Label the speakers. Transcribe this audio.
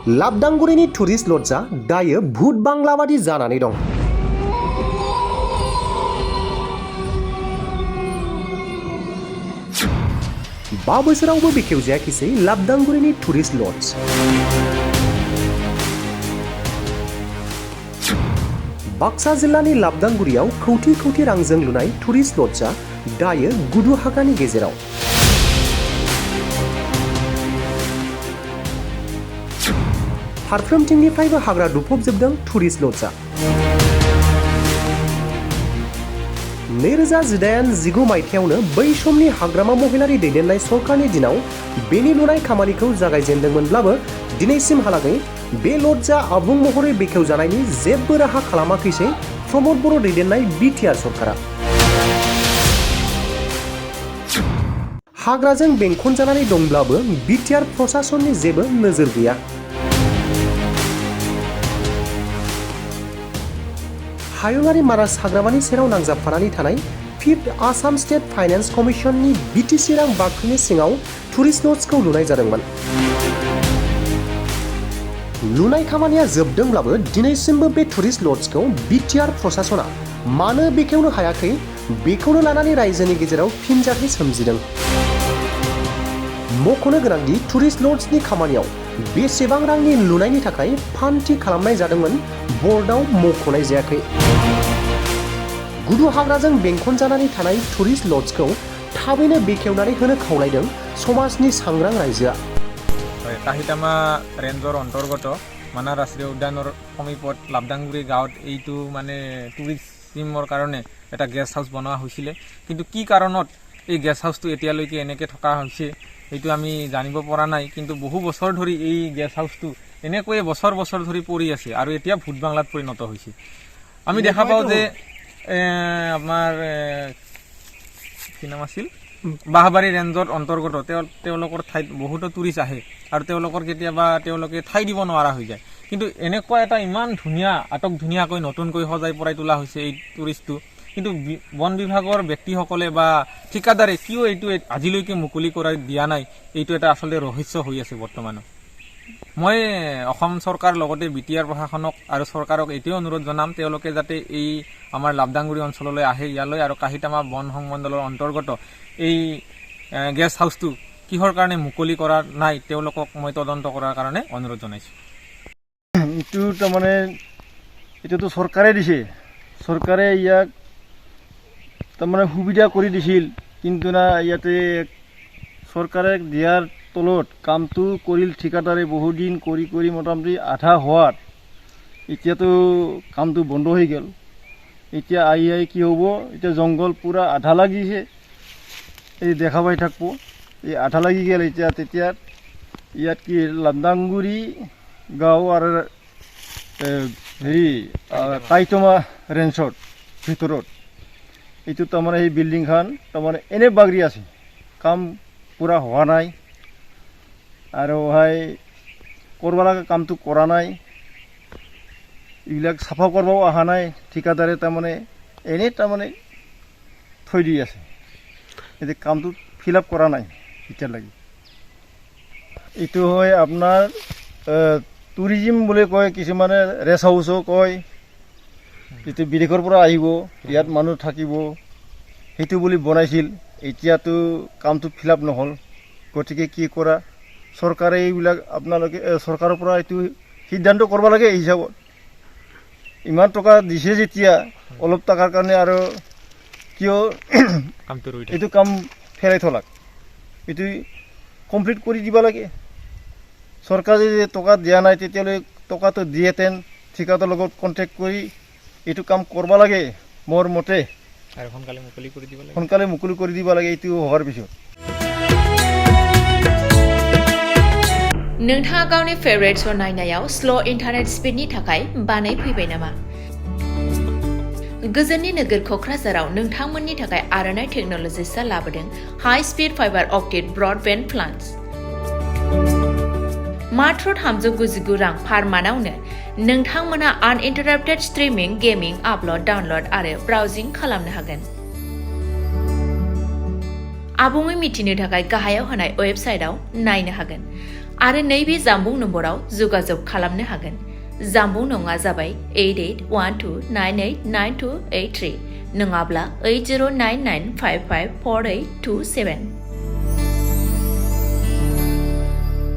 Speaker 1: लाबदांगुरिनि tourist लजआ दायो भुट बांलाबादि जानानै दं। बा बोसोरावबो बेखेवजायाखिसै लाबदांगुरिनि टुरिस्ट लज। बाक्सा जिल्लानि लाबदांगुरियाव कौटि कौटि रांजों लुनाय टुरिस्ट लजआ दायो गुदु हाग्रानि गेजेराव। फारफ्रोमथिंनिफ्रायबो हाग्रा दुफबजोबदों टुरिस्ट लजआ। 2018-19 मायथाइयावनो बै समनि हाग्रामा महिलारि दैदेननाय सरकारनि दिनाव बेनि लुनाय खामानिखौ जागायजेनदोंमोनब्लाबो दिनैसिमहालागै बे लजआ आबुं महरै बेखेवजानायनि जेबो राहा खालामाखैसै प्रमद बर' दैदेननाय बिटिआर सरकारा। हाग्राजों बेंखनजानानै दंब्लाबो बिटिआर प्रशासननि जेबो नोजोर गैया। हायुङारि मानास हाग्रामानि सेराव नांजाबफानानै थानाय 5th आसाम स्टेट फाइनेन्स कमिशननि बिटिसि रां बाख्रिनि सिङाव टुरिस्ट लजखौ लुनाय जादोंमोन। लुनाय खामानिया जोबदोंब्लाबो दिनैसिमबो बे टुरिस्ट लजखौ बिटिआर प्रशासना मानो बेखेवनो हायाखै बेखौनो लानानै रायजोनि गेजेराव फिनजाथाय सोमजिदों। मख'नो गोनांदि टुरिस्ट लजनि खामानियाव बेसेबां रांनि लुनायनि थाखाय फान्ड खालामनाय जादोंमोन बर्डआव मख'नाय जायाखै। गुदु हाग्राजों बेंखनजानानै थानाय टुरिस्ट लजखौ थाबैनो बेखेवनानै होनो खावलायदों समाजनि सांग्रां रायजोआ।
Speaker 2: काहितामा रेन्जर अंतर्गत मानास राष्ट्रीय उद्याনৰ সমীপত লাবদাংগুৰি গাঁৱত এইটো মানে টুৰিজিমৰ কাৰণে এটা গেষ্ট হাউচ বনোৱা হৈছিল, কিন্তু কি কাৰণত এই গেষ্ট হাউচটো এতিয়ালৈকে এনেকৈ থকা হৈছে সেইটো আমি জানিব পৰা নাই। কিন্তু বহু বছৰ ধৰি এই গেষ্ট হাউচটো এনেকৈয়ে বছৰ বছৰ ধৰি পৰি আছে আৰু এতিয়া ভূত বাংলাত পৰিণত হৈছে। আমি দেখা পাওঁ যে আমাৰ কি নাম আছিল বাহবাৰী ৰেঞ্জৰ অন্তৰ্গত তেওঁলোকৰ ঠাইত বহুতো টুৰিষ্ট আহে আৰু তেওঁলোকৰ কেতিয়াবা তেওঁলোকে ঠাই দিব নোৱাৰা হৈ যায়। কিন্তু এনেকুৱা এটা ইমান ধুনীয়া আটক ধুনীয়াকৈ নতুনকৈ সজাই পৰাই তোলা হৈছে এই টুৰিষ্টটো, কিন্তু বন বিভাগৰ ব্যক্তিসকলে বা ঠিকাদাৰে কিয় এইটো আজিলৈকে মুকলি কৰা দিয়া নাই, এইটো এটা আচলতে ৰহস্য হৈ আছে বৰ্তমানো। মই অসম চৰকাৰ লগতে বিটিআৰ প্ৰশাসনক আৰু চৰকাৰক এইটোৱে অনুৰোধ জনাম তেওঁলোকে যাতে এই আমাৰ লাবদাংগুৰি অঞ্চললৈ আহে ইয়ালৈ আৰু কাহিতামা বন সংমণ্ডলৰ অন্তৰ্গত এই গেষ্ট হাউচটো কিহৰ কাৰণে মুকলি কৰা নাই তেওঁলোকক মই তদন্ত কৰাৰ কাৰণে অনুৰোধ জনাইছোঁ।
Speaker 3: এইটো তাৰমানে এইটোতো চৰকাৰে দিছে, চৰকাৰে ইয়াক তাৰমানে সুবিধা কৰি দিছিল, কিন্তু না ইয়াতে চৰকাৰে দিয়াৰ তলত কামটো কৰিল ঠিকাদাৰে বহুদিন কৰি কৰি মোটামুটি আধা হোৱাত এতিয়াতো কামটো বন্ধ হৈ গ'ল। এতিয়া আহি কি হ'ব, এতিয়া জংঘল পূৰা আধা লাগিছে, এই দেখা পাই থাকব এই আধা লাগি গ'ল। এতিয়া তেতিয়া ইয়াত কি লাবদাংগুৰি গাঁও আৰু হেৰি কাইটমা ৰেঞ্জৰ ভিতৰত এইটো তাৰমানে সেই বিল্ডিংখন তাৰমানে এনে বাগৰি আছে, কাম পূৰা হোৱা নাই আৰু কৰিব লগা কামটো কৰা নাই। এইবিলাক চাফা কৰিবও অহা নাই ঠিকাদাৰে, তাৰমানে এনেই তাৰমানে থৈ দি আছে, এতিয়া কামটো ফিল আপ কৰা নাই এতিয়ালৈকে। এইটো হয় আপোনাৰ টুৰিজিম বুলি কয়, কিছুমানে ৰেষ্ট হাউচো কয়, যিটো বিদেশৰ পৰা আহিব ইয়াত মানুহ থাকিব সেইটো বুলি বনাইছিল। এতিয়াতো কামটো ফিল আপ নহ'ল, গতিকে কি কৰা চৰকাৰে এইবিলাক আপোনালোকে চৰকাৰৰ পৰা এইটো সিদ্ধান্ত কৰিব লাগে। এই হিচাপত ইমান টকা দিছে যেতিয়া অলপ টকাৰ কাৰণে আৰু কিয় এইটো কাম ফেৰাই থলাক, এইটো কমপ্লিট কৰি দিব লাগে। চৰকাৰে যদি টকা দিয়া নাই তেতিয়াহ'লে টকাটো দিয়েতেন ঠিকাদাৰৰ লগত কণ্টেক্ট কৰি এইটো কাম কৰিব লাগে মোৰ মতে,
Speaker 2: আৰু সোনকালে মুকলি কৰি দিব লাগে,
Speaker 3: সোনকালে মুকলি কৰি দিব লাগে এইটো হোৱাৰ পিছত।
Speaker 4: नोंथाङा गावनि फेभरेट श' नायनायाव स्ल' इन्टारनेट स्पिडनि थाखाय बानायफैबाय नामा? गोजोननि नोगोर क'क्राझाराव नोंथांमोननि थाखाय आर'नाइ टेक्न'लजिसआ लाबोदों high speed fibre optic broadband plans. मात्र 399 रां पार मान्थआवनो नोंथांमोना आनइन्टाराप्टेड स्ट्रिमिं, गेमिं, आपल'ड, डाउनल'ड आरो ब्राउजिं खालामनो हागोन। आबुङै मिथिनो थाखाय गाहायाव होनाय वेबसाइटआव नायनो हागोन। आरो नैबे जामबुं नम्बराव जगाजग खालामनो हागोन। जामबुं नङा जाबाय 8812989283 नङाब्ला 8099554827।